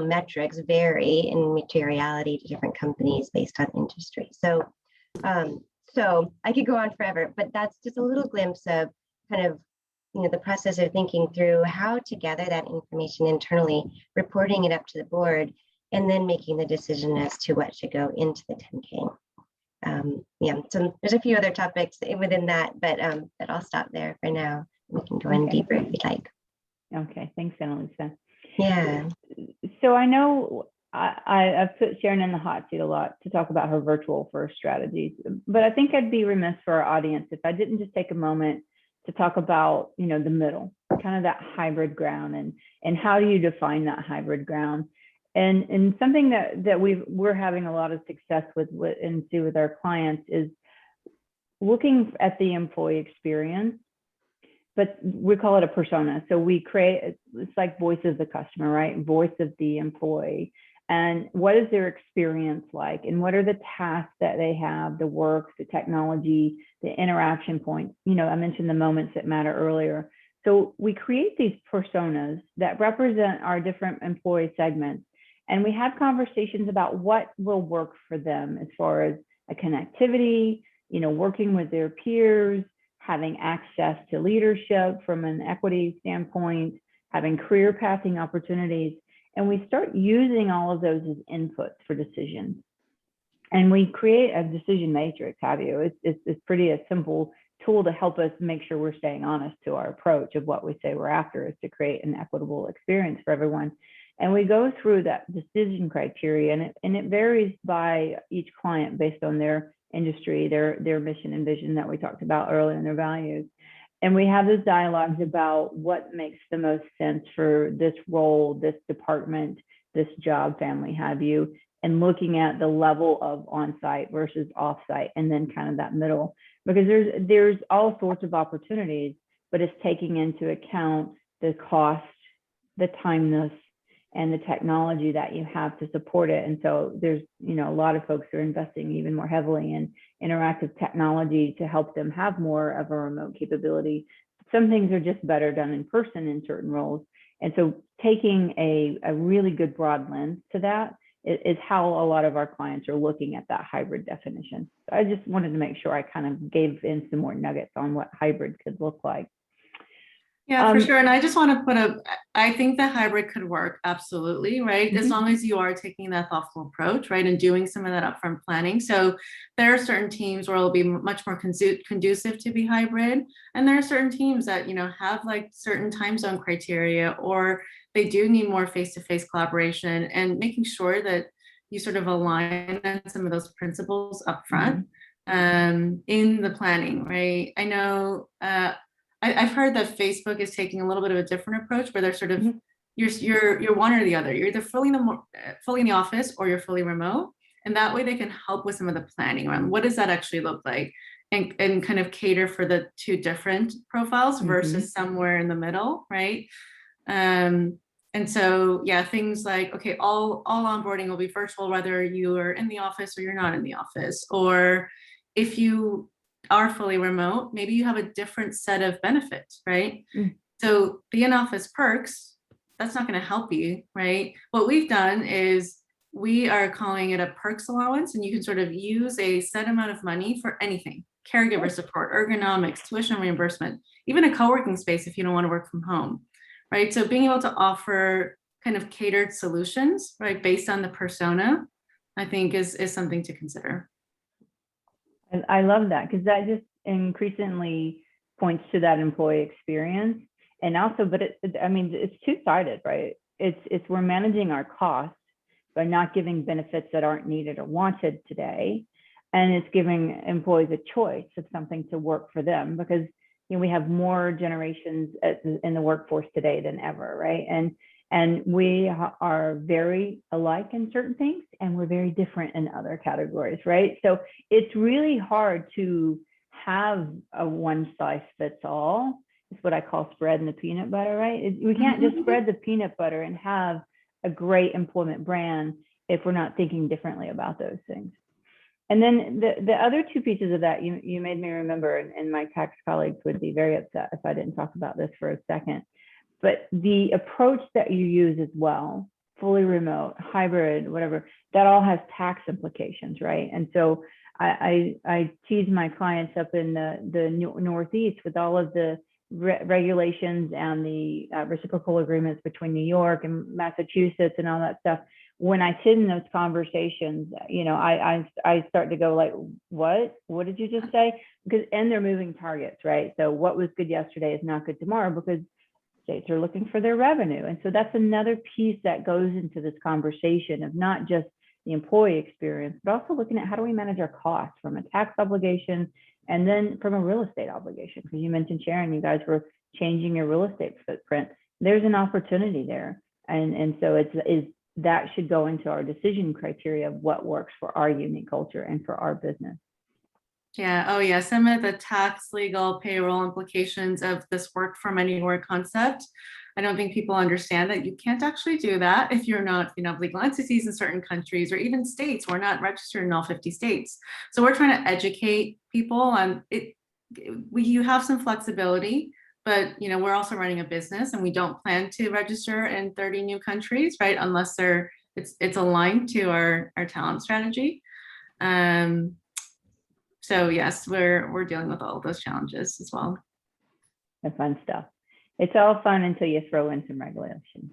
metrics vary in materiality to different companies based on industry. So I could go on forever, but that's just a little glimpse of kind of the process of thinking through how to gather that information internally, reporting it up to the board, and then making the decision as to what should go into the 10K. So there's a few other topics within that, but I'll stop there for now. We can go in deeper if you'd like. Okay, thanks, Annalisa. Yeah. So I know I've put Sharon in the hot seat a lot to talk about her virtual first strategies, but I think I'd be remiss for our audience if I didn't just take a moment to talk about, the middle, kind of that hybrid ground, and how do you define that hybrid ground? And something that we're having a lot of success with our clients is looking at the employee experience, but we call it a persona. So we create, it's like voice of the customer, right? Voice of the employee. And what is their experience like? And what are the tasks that they have, the work, the technology, the interaction points? I mentioned the moments that matter earlier. So we create these personas that represent our different employee segments. And we have conversations about what will work for them as far as a connectivity, working with their peers, having access to leadership from an equity standpoint, having career pathing opportunities. And we start using all of those as inputs for decisions. And we create a decision matrix, It's pretty a simple tool to help us make sure we're staying honest to our approach of what we say we're after, is to create an equitable experience for everyone. And we go through that decision criteria, and it varies by each client based on their industry, their mission and vision that we talked about earlier, and their values. And we have those dialogues about what makes the most sense for this role, this department, this job, family, have you, and looking at the level of on-site versus off-site, and then kind of that middle, because there's all sorts of opportunities, but it's taking into account the cost, the timeness, and the technology that you have to support it. And so there's, a lot of folks are investing even more heavily in interactive technology to help them have more of a remote capability. Some things are just better done in person in certain roles. And so taking a really good broad lens to that is how a lot of our clients are looking at that hybrid definition. So I just wanted to make sure I kind of gave in some more nuggets on what hybrid could look like. Yeah, for sure. And I just want to I think the hybrid could work absolutely, right? As long as you are taking that thoughtful approach, right? And doing some of that upfront planning. So there are certain teams where it'll be much more conducive to be hybrid. And there are certain teams that, have like certain time zone criteria, or they do need more face-to-face collaboration, and making sure that you sort of align on some of those principles upfront in the planning, right? I know, I've heard that Facebook is taking a little bit of a different approach, where they're sort of you're one or the other. You're either fully in the office, or you're fully remote, and that way they can help with some of the planning around what does that actually look like, and kind of cater for the two different profiles versus somewhere in the middle, right? And so, yeah, things like, okay, all onboarding will be virtual, whether you are in the office or you're not in the office, or if you are fully remote, maybe you have a different set of benefits, right? So the in-office perks, that's not going to help you, right? What we've done is we are calling it a perks allowance, and you can sort of use a set amount of money for anything: caregiver support, ergonomics, tuition reimbursement, even a co-working space if you don't want to work from home, right? So being able to offer kind of catered solutions, right, based on the persona, I think is something to consider. And I love that, because that just increasingly points to that employee experience. And also, but it's two-sided, right? It's we're managing our costs by not giving benefits that aren't needed or wanted today. And it's giving employees a choice of something to work for them, because we have more generations in the workforce today than ever, right? And we are very alike in certain things, and we're very different in other categories, right? So it's really hard to have a one size fits all. It's what I call spreading the peanut butter, right? We can't just spread the peanut butter and have a great employment brand if we're not thinking differently about those things. And then the other two pieces of that, you made me remember, and my tax colleagues would be very upset if I didn't talk about this for a second. But the approach that you use as well, fully remote, hybrid, whatever, that all has tax implications, right? And so I tease my clients up in the Northeast with all of the regulations and the reciprocal agreements between New York and Massachusetts and all that stuff. When I sit in those conversations, I start to go like, what did you just say? And they're moving targets, right? So what was good yesterday is not good tomorrow, because states are looking for their revenue. And so that's another piece that goes into this conversation of not just the employee experience, but also looking at how do we manage our costs from a tax obligation and then from a real estate obligation. Because you mentioned, Sharon, you guys were changing your real estate footprint. There's an opportunity there. And so that should go into our decision criteria of what works for our unique culture and for our business. Yeah. Oh, yeah. Some of the tax, legal, payroll implications of this work from anywhere concept. I don't think people understand that you can't actually do that if you're not, legal entities in certain countries or even states. We're not registered in all 50 states. So we're trying to educate people on it. You have some flexibility, but we're also running a business, and we don't plan to register in 30 new countries, right? Unless it's aligned to our talent strategy. So yes, we're dealing with all of those challenges as well. The fun stuff. It's all fun until you throw in some regulations.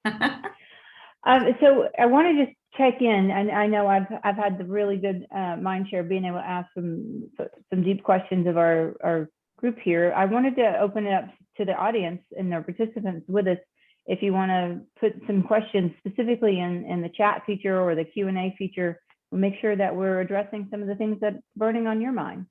So I want to just check in, and I know I've had the really good mind share being able to ask some deep questions of our group here. I wanted to open it up to the audience and our participants with us. If you want to put some questions specifically in the chat feature or the Q&A feature, we'll make sure that we're addressing some of the things that's burning on your mind.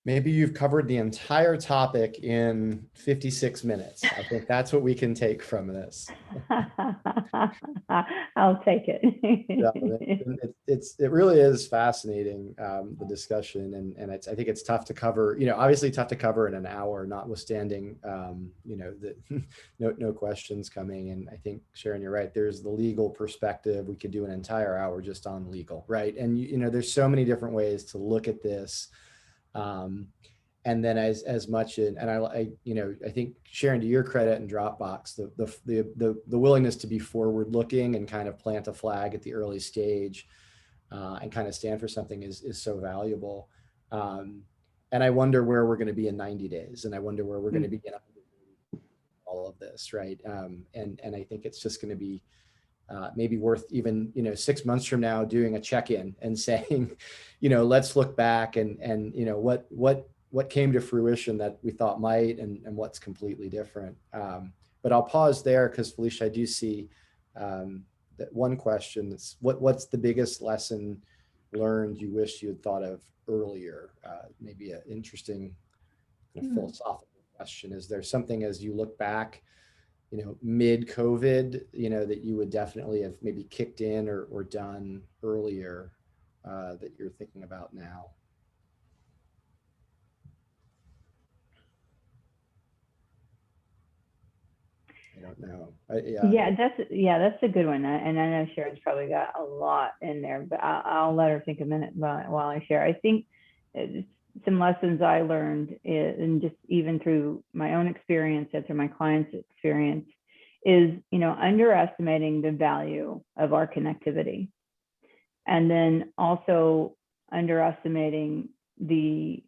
Maybe you've covered the entire topic in 56 minutes. I think that's what we can take from this. I'll take it. It really is fascinating, the discussion, and I think it's tough to cover. Obviously tough to cover in an hour, notwithstanding no questions coming. And I think, Sharon, you're right. There's the legal perspective. We could do an entire hour just on legal, right? And there's so many different ways to look at this. And then as much and I think Sharon, to your credit, and Dropbox, the willingness to be forward looking and kind of plant a flag at the early stage and kind of stand for something is so valuable. And I wonder where we're going to be in 90 days, and I wonder where we're going to be in all of this, right? And I think it's just going to be maybe worth even 6 months from now doing a check-in and saying, let's look back and what came to fruition that we thought might, and what's completely different. But I'll pause there because, Felicia, I do see that one question that's what's the biggest lesson learned you wish you had thought of earlier? Maybe an interesting kind of philosophical question. Is there something as you look back, mid-COVID, that you would definitely have maybe kicked in or done earlier that you're thinking about now? I don't know. That's a good one. And I know Sharon's probably got a lot in there, but I'll let her think a minute while I share. I think some lessons I learned, and just even through my own experience and through my clients' experience, is underestimating the value of our connectivity, and then also underestimating the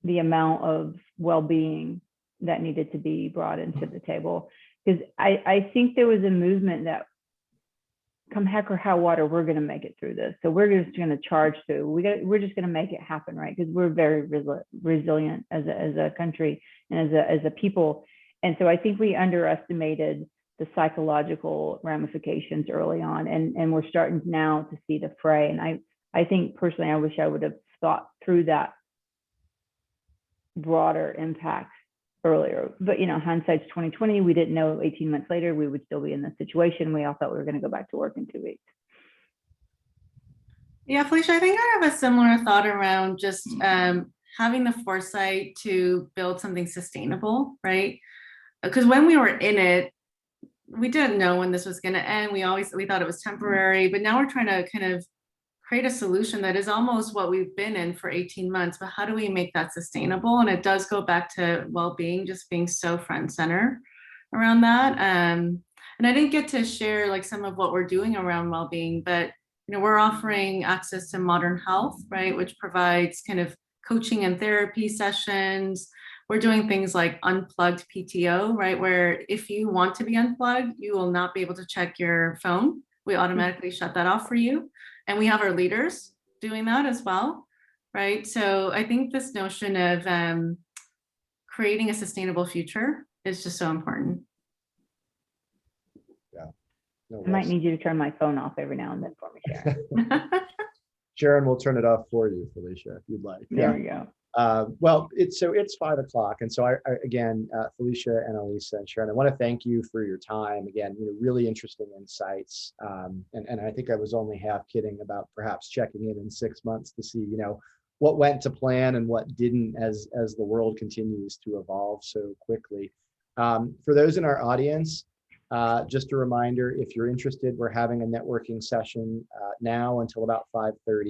amount of well-being that needed to be brought into the table. Because I think there was a movement that, come heck or high water, we're going to make it through this. So we're just going to charge through. We're just going to make it happen, right? Because we're very resilient as a country and as a people. And so I think we underestimated the psychological ramifications early on, and we're starting now to see the fray. And I think personally, I wish I would have thought through that broader impact earlier. But hindsight's 2020. We didn't know 18 months later we would still be in this situation. We all thought we were going to go back to work in 2 weeks. Yeah, Felicia, I think I have a similar thought around just having the foresight to build something sustainable, right? Because when we were in it, we didn't know when this was going to end. We thought it was temporary, but now we're trying to kind of create a solution that is almost what we've been in for 18 months, but how do we make that sustainable? And it does go back to well-being, just being so front and center around that. And I didn't get to share like some of what we're doing around well-being, but we're offering access to Modern Health, right, which provides kind of coaching and therapy sessions. We're doing things like unplugged PTO, right, where if you want to be unplugged, you will not be able to check your phone. We automatically shut that off for you. And we have our leaders doing that as well, right? So I think this notion of creating a sustainable future is just so important. Yeah. No, I might need you to turn my phone off every now and then for me, Sharon. Sharon will turn it off for you, Felicia, if you'd like. There we go. Well, it's 5 o'clock. And so I again, Felicia, and Annalisa, and Sharon, I want to thank you for your time. Again, really interesting insights. And I think I was only half kidding about perhaps checking in 6 months to see, what went to plan and what didn't as the world continues to evolve so quickly. For those in our audience, just a reminder, if you're interested, we're having a networking session now until about 5:30.